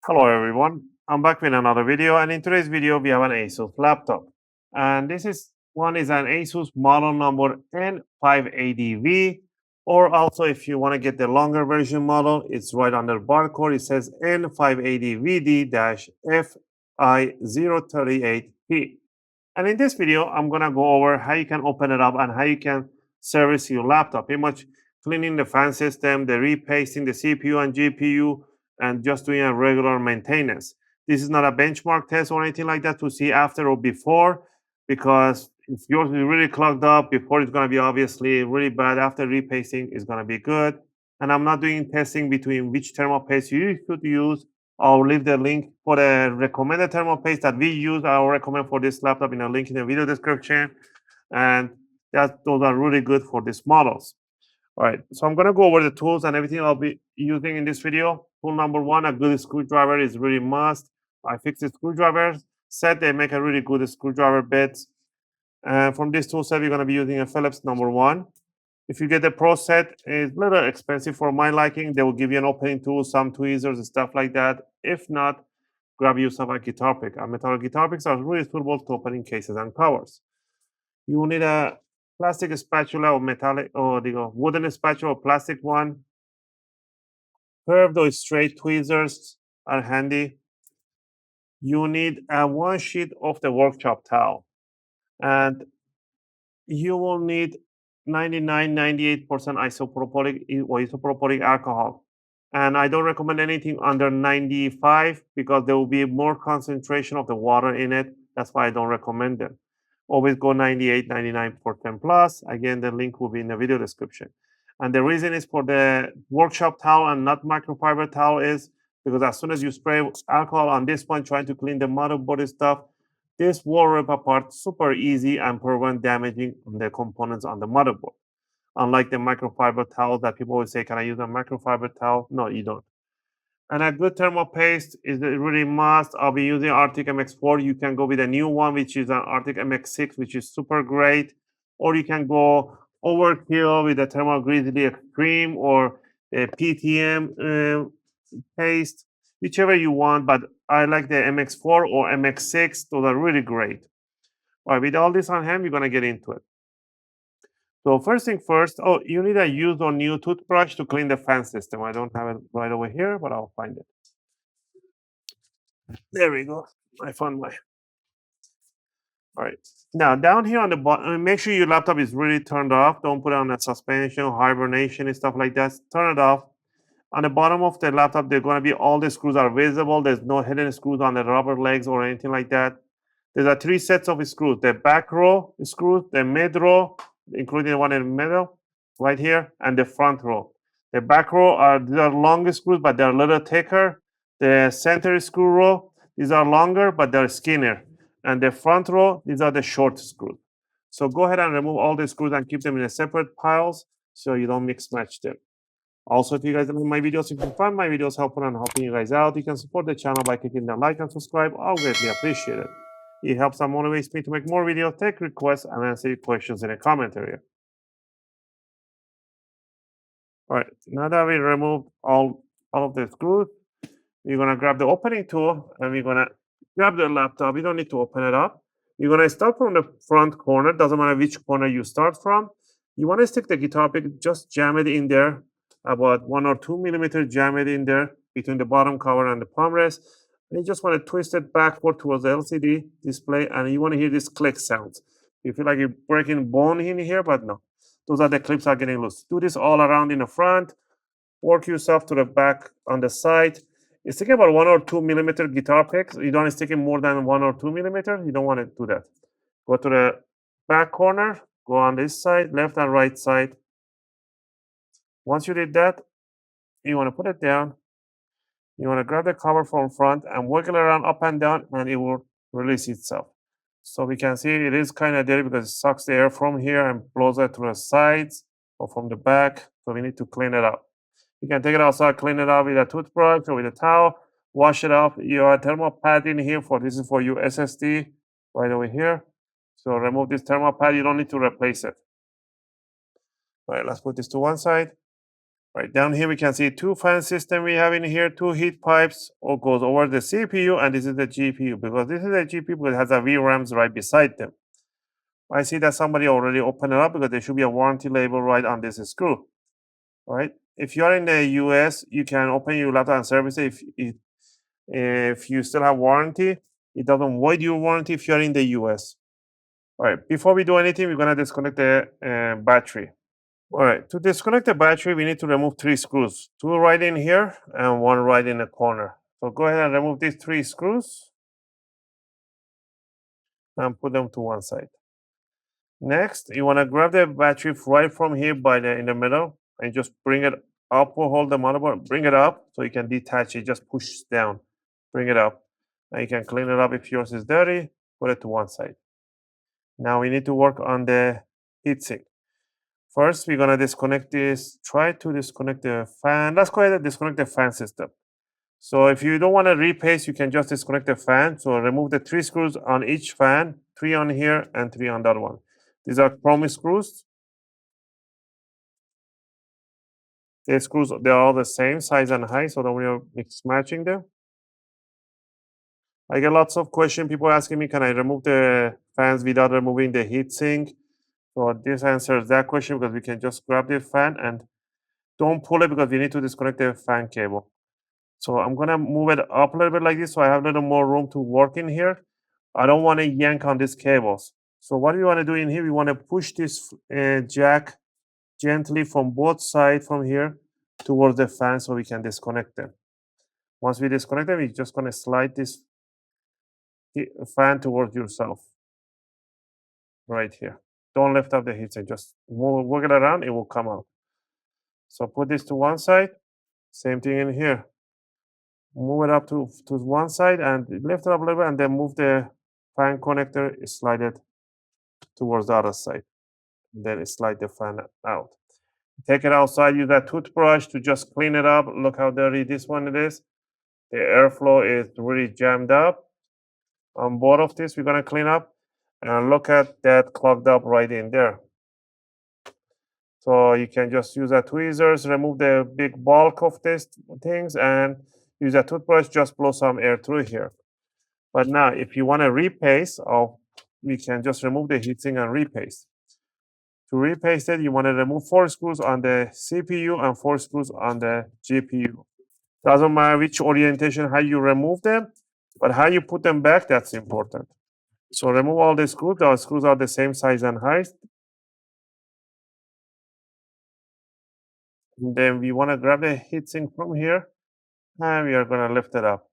Hello everyone, I'm back with another video, and in today's video we have an ASUS laptop, and this is an ASUS model number N580V, or also if you want to get the longer version model, it's right under barcode. It says N580VD-FI038P. And in this video, I'm gonna go over how you can open it up and how you can service your laptop. Pretty much cleaning the fan system, the repasting the CPU and GPU, and just doing a regular maintenance. This is not a benchmark test or anything like that to see after or before, because if yours is really clogged up before, it's gonna be obviously really bad. After repasting, it's gonna be good. And I'm not doing testing between which thermal paste you should use. I'll leave the link for the recommended thermal paste that we use. I'll recommend for this laptop in a link in the video description. And those are really good for these models. All right, so I'm gonna go over the tools and everything I'll be using in this video. Tool number one, a good screwdriver is really must. I fixed the screwdriver set. They make a really good screwdriver bits. And from this tool set, we're gonna be using a Phillips number one. If you get the Pro set, it's a little expensive for my liking. They will give you an opening tool, some tweezers and stuff like that. If not, grab you some guitar pick. Metal guitar picks are really suitable to opening cases and covers. You will need a plastic spatula or metallic or the wooden spatula or plastic one. Curved or straight tweezers are handy. You need one sheet of the workshop towel, and you will need 98% isopropylic or isopropylic alcohol. And I don't recommend anything under 95 because there will be more concentration of the water in it. That's why I don't recommend them. Always go 98, 99% plus. Again, the link will be in the video description. And the reason is for the workshop towel and not microfiber towel is because as soon as you spray alcohol on this one, trying to clean the motherboard stuff, this will rip apart super easy and prevent damaging the components on the motherboard. Unlike the microfiber towel that people always say, can I use a microfiber towel? No, you don't. And a good thermal paste is a really must. I'll be using Arctic MX4. You can go with a new one, which is an Arctic MX6, which is super great. Or you can go overkill with the Thermal Grizzly Extreme or a PTM paste, whichever you want. But I like the MX4 or MX6. Those are really great. All right, with all this on hand, we're going to get into it. So first thing first, you need a used or new toothbrush to clean the fan system. I don't have it right over here, but I'll find it. There we go. I found my. All right. Now down here on the bottom, make sure your laptop is really turned off. Don't put it on a suspension, hibernation, and stuff like that. Turn it off. On the bottom of the laptop, they're going to be all the screws are visible. There's no hidden screws on the rubber legs or anything like that. There's three sets of screws: the back row screws, the mid row, including the one in the middle, right here, and the front row. The back row these are longer screws, but they're a little thicker. The center screw row, these are longer, but they're skinnier. And the front row, these are the short screws. So go ahead and remove all the screws and keep them in a separate piles so you don't mix match them. Also, if you guys like my videos, if you find my videos helpful and helping you guys out, you can support the channel by clicking the like and subscribe. I'll greatly appreciate it. It helps and motivates me to make more videos, take requests, and answer your questions in the comment area. All right, now that we removed all of the screws, you're gonna grab the opening tool and we're gonna grab the laptop. You don't need to open it up. You're gonna start from the front corner. Doesn't matter which corner you start from. You wanna stick the guitar pick, just jam it in there, about 1 or 2 millimeters, jam it in there between the bottom cover and the palm rest. And you just want to twist it backward towards the LCD display, and you want to hear this click sounds. You feel like you're breaking bone in here, but no. Those are the clips are getting loose. Do this all around in the front. Work yourself to the back on the side. You're sticking about 1 or 2 millimeter guitar picks. You don't stick it more than 1 or 2 millimeters. You don't want to do that. Go to the back corner. Go on this side, left and right side. Once you did that, you want to put it down. You want to grab the cover from front and wiggle around up and down, and it will release itself. So we can see it is kind of dirty because it sucks the air from here and blows it to the sides or from the back. So we need to clean it up. You can take it outside, clean it up with a toothbrush or with a towel, wash it off. You have a thermal pad in here this is for your SSD right over here. So remove this thermal pad. You don't need to replace it. All right, let's put this to one side. Right down here, we can see two fan system we have in here, two heat pipes, all goes over the CPU, and this is the GPU, because this is the GPU because it has a VRAMs right beside them. I see that somebody already opened it up because there should be a warranty label right on this screw. All right. If you are in the US, you can open your laptop and service it. If you still have warranty, it doesn't void your warranty if you're in the US. All right. Before we do anything, we're gonna disconnect the battery. All right, to disconnect the battery, we need to remove three screws, two right in here and one right in the corner. So go ahead and remove these three screws and put them to one side. Next, you want to grab the battery right from here in the middle and just bring it up or hold the motherboard, bring it up so you can detach it, just push down, bring it up. And you can clean it up if yours is dirty, put it to one side. Now we need to work on the heatsink. First, we're gonna disconnect this. Try to disconnect the fan. Let's go ahead and disconnect the fan system. So if you don't want to repaste, you can just disconnect the fan. So remove the three screws on each fan, three on here and three on that one. These are chrome screws. The screws, they're all the same size and height, so don't worry about mix matching them. I get lots of questions. People asking me, can I remove the fans without removing the heatsink? So this answers that question because we can just grab the fan and don't pull it because we need to disconnect the fan cable. So I'm gonna move it up a little bit like this so I have a little more room to work in here. I don't want to yank on these cables. So what we want to do in here, we want to push this jack gently from both sides from here towards the fan so we can disconnect them. Once we disconnect them, we're just going to slide this fan towards yourself right here. Don't lift up the heatsink, just work it around, it will come out. So put this to one side, same thing in here. Move it up to one side and lift it up a little bit and then move the fan connector, slide it towards the other side. Then slide the fan out. Take it outside, use that toothbrush to just clean it up. Look how dirty this one it is. The airflow is really jammed up. On both of this, we're gonna clean up. And look at that clogged up right in there. So you can just use a tweezers, remove the big bulk of these things and use a toothbrush, just blow some air through here. But now, if you want to repaste, we can just remove the heatsink and repaste. To repaste it, you want to remove 4 screws on the CPU and 4 screws on the GPU. Doesn't matter which orientation, how you remove them, but how you put them back, that's important. So remove all the screws. The screws are the same size and height. And then we want to grab the heatsink from here, and we are going to lift it up.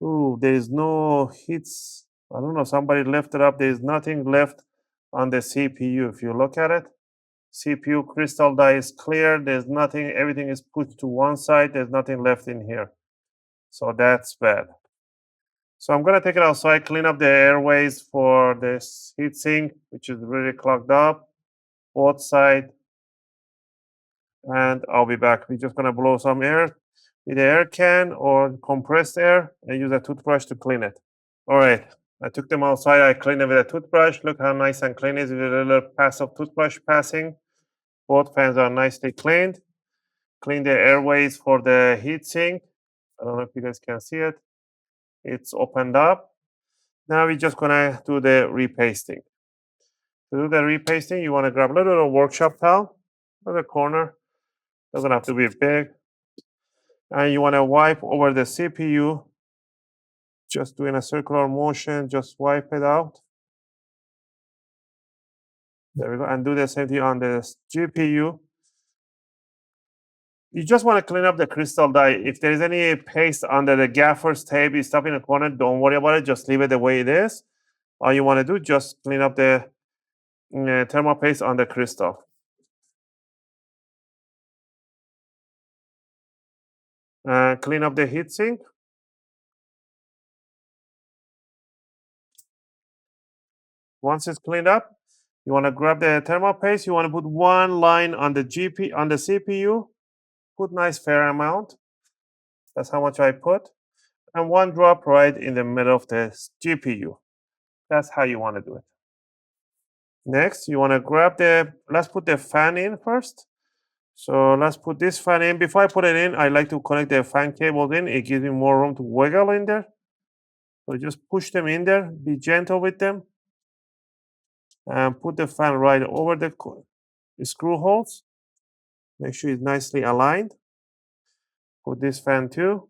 Ooh, there is no heats. I don't know, somebody lifted up. There is nothing left on the CPU. If you look at it, CPU crystal die is clear. There's nothing, everything is pushed to one side. There's nothing left in here. So that's bad. So I'm gonna take it outside, clean up the airways for this heatsink, which is really clogged up, both sides, and I'll be back. We're just gonna blow some air with the air can or compressed air and use a toothbrush to clean it. All right, I took them outside. I cleaned them with a toothbrush. Look how nice and clean it is with a little pass of toothbrush passing. Both fans are nicely cleaned. Clean the airways for the heatsink. I don't know if you guys can see it. It's opened up. Now we're just gonna do the repasting. To do the repasting, you want to grab a little workshop towel, the corner. Doesn't have to be big. And you want to wipe over the CPU, just doing a circular motion, just wipe it out. There we go. And do the same thing on the GPU. You just want to clean up the crystal die. If there is any paste under the gaffer's tape, is stuff in the corner, don't worry about it. Just leave it the way it is. All you want to do, just clean up the thermal paste on the crystal. Clean up the heatsink. Once it's cleaned up, you want to grab the thermal paste. You want to put one line on the CPU. Put nice fair amount. That's how much I put. And one drop right in the middle of the GPU. That's how you want to do it. Next, you want to let's put the fan in first. So let's put this fan in. Before I put it in, I like to connect the fan cables in. It gives me more room to wiggle in there. So just push them in there. Be gentle with them. And put the fan right over the screw holes. Make sure it's nicely aligned. Put this fan too.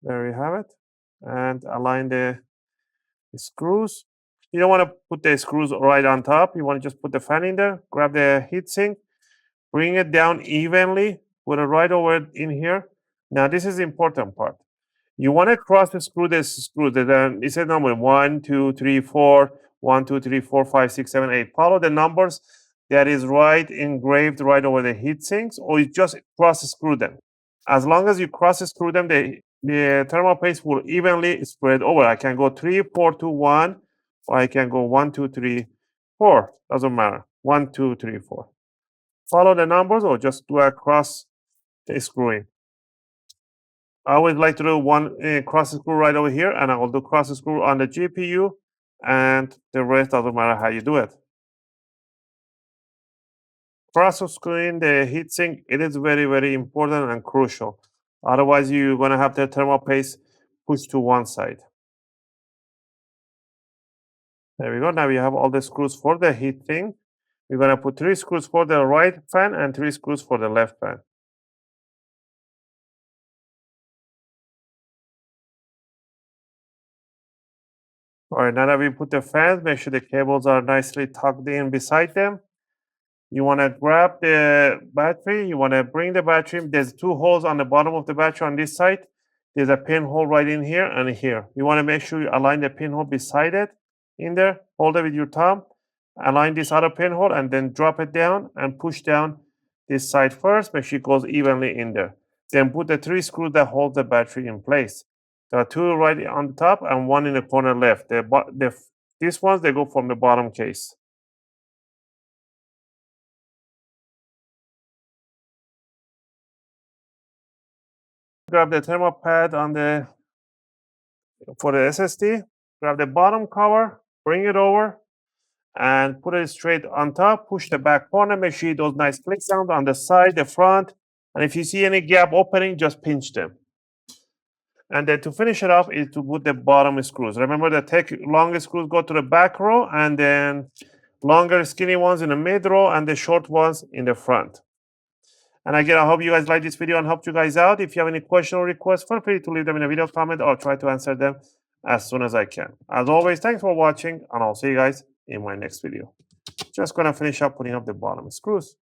There we have it. And align the screws. You don't want to put the screws right on top. You want to just put the fan in there. Grab the heatsink. Bring it down evenly. Put it right over in here. Now, this is the important part. You want to cross screw this screw. Then it says number 1, 2, 3, 4, 1, 2, 3, 4, 5, 6, 7, 8. Follow the numbers that is right engraved right over the heat sinks, or you just cross screw them. As long as you cross screw them, the thermal paste will evenly spread over. I can go 3, 4, 2, 1, or I can go 1, 2, 3, 4. Doesn't matter. 1, 2, 3, 4. Follow the numbers or just do a cross the screwing. I always like to do one cross screw right over here, and I will do cross screw on the GPU, and the rest doesn't matter how you do it. Cross screwing the heatsink, it is very, very important and crucial. Otherwise, you're going to have the thermal paste pushed to one side. There we go. Now we have all the screws for the heatsink. We're going to put 3 screws for the right fan and 3 screws for the left fan. All right, now that we put the fans, make sure the cables are nicely tucked in beside them. You want to grab the battery. You want to bring the battery. There's 2 holes on the bottom of the battery on this side. There's a pinhole right in here and here. You want to make sure you align the pinhole beside it in there. Hold it with your thumb. Align this other pinhole and then drop it down and push down this side first. Make sure it goes evenly in there. Then put the 3 screws that hold the battery in place. There are 2 right on the top and 1 in the corner left. These ones, they go from the bottom case. Grab the thermal pad for the SSD. Grab the bottom cover, bring it over, and put it straight on top. Push the back corner. Make sure those nice click sounds on the side, the front. And if you see any gap opening, just pinch them. And then to finish it off is to put the bottom screws. Remember the longer screws go to the back row, and then longer skinny ones in the mid row, and the short ones in the front. And again, I hope you guys like this video and helped you guys out. If you have any question or requests, feel free to leave them in a video comment. I'll try to answer them as soon as I can. As always, thanks for watching, and I'll see you guys in my next video. Just gonna finish up putting up the bottom screws.